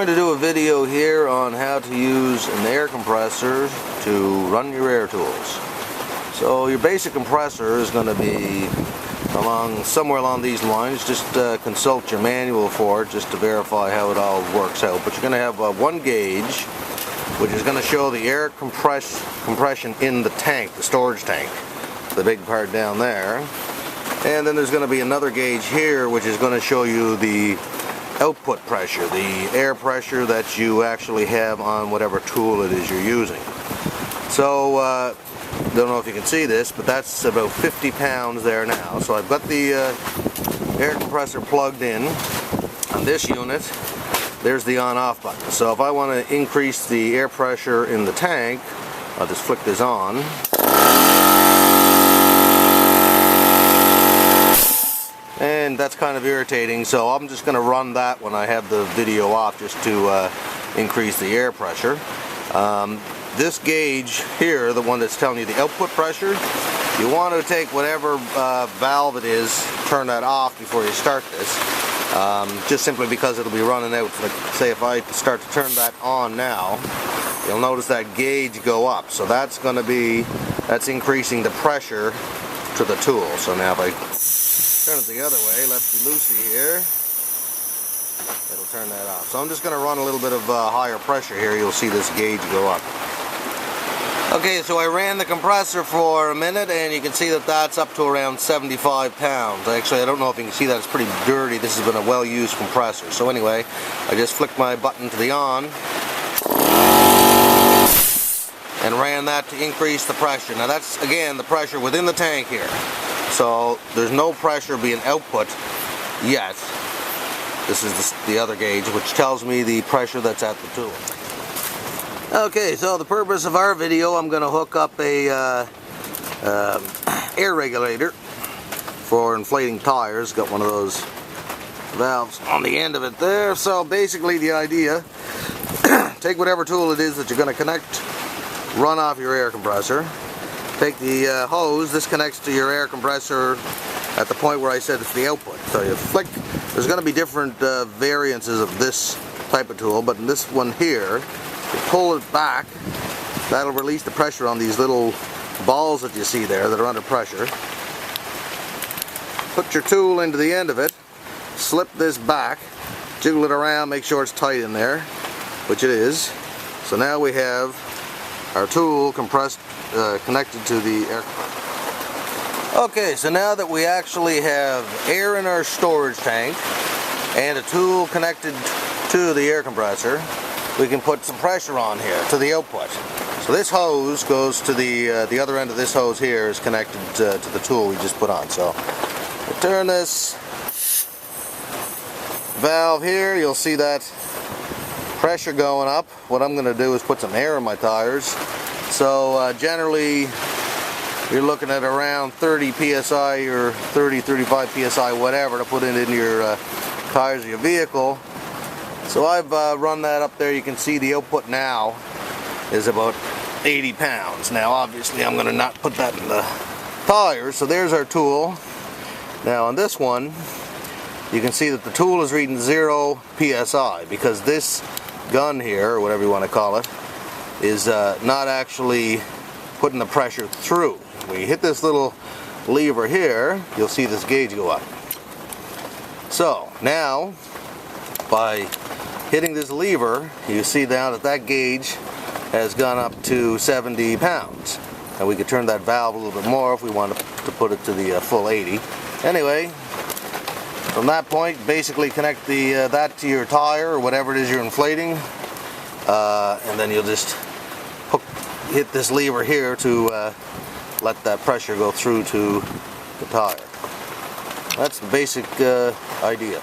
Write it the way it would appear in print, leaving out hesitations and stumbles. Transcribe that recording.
Going to do a video here on how to use an air compressor to run your air tools. So your basic compressor is going to be somewhere along these lines. Just consult your manual for it just to verify how it all works out. But you're going to have one gauge which is going to show the air compression in the tank, the storage tank, the big part down there. And then there's going to be another gauge here which is going to show you the output pressure, the air pressure that you actually have on whatever tool it is you're using. So, don't know if you can see this, but that's about 50 pounds there now. So I've got the air compressor plugged in on this unit. There's the on-off button. So if I want to increase the air pressure in the tank, I'll just flick this on. And that's kind of irritating, so I'm just going to run that when I have the video off just to increase the air pressure. This gauge here, the one that's telling you the output pressure, you want to take whatever valve it is, turn that off before you start this, just simply because it'll be running out. Like, say if I start to turn that on now, you'll notice that gauge go up. So that's increasing the pressure to the tool. So now if I turn it the other way, lefty-loosey here, it'll turn that off. So I'm just going to run a little bit of higher pressure here. You'll see this gauge go up. Okay, so I ran the compressor for a minute and you can see that that's up to around 75 pounds. Actually, I don't know if you can see that, it's pretty dirty. This has been a well-used compressor. So anyway, I just flicked my button to the on and ran that to increase the pressure. Now that's, again, the pressure within the tank here. So there's no pressure being output yet. This is the other gauge, which tells me the pressure that's at the tool. Okay, so the purpose of our video, I'm going to hook up a air regulator for inflating tires. Got one of those valves on the end of it there. So basically the idea, take whatever tool it is that you're going to connect, run off your air compressor. Take the hose, this connects to your air compressor at the point where I said it's the output. So you flick, there's going to be different variances of this type of tool, but in this one here, you pull it back, that'll release the pressure on these little balls that you see there that are under pressure. Put your tool into the end of it, slip this back, jiggle it around, make sure it's tight in there, which it is. So now we have our tool compressed, connected to the air compressor. Okay, so now that we actually have air in our storage tank and a tool connected to the air compressor, we can put some pressure on here to the output. So this hose goes to the other end of this hose here is connected to the tool we just put on. So we'll turn this valve here, you'll see that pressure going up. What I'm going to do is put some air in my tires. So generally you're looking at around 30 psi or 35 psi, whatever, to put it in your tires of your vehicle. So I've run that up there. You can see the output now is about 80 pounds. Now obviously I'm going to not put that in the tires. So there's our tool. Now on this one, you can see that the tool is reading 0 psi because this gun here, or whatever you want to call it, is not actually putting the pressure through. When you hit this little lever here, you'll see this gauge go up. So now, by hitting this lever, you see now that that gauge has gone up to 70 pounds. And we could turn that valve a little bit more if we wanted to put it to the full 80. Anyway, from that point, basically connect that to your tire or whatever it is you're inflating, and then you'll just hit this lever here to let that pressure go through to the tire. That's the basic idea.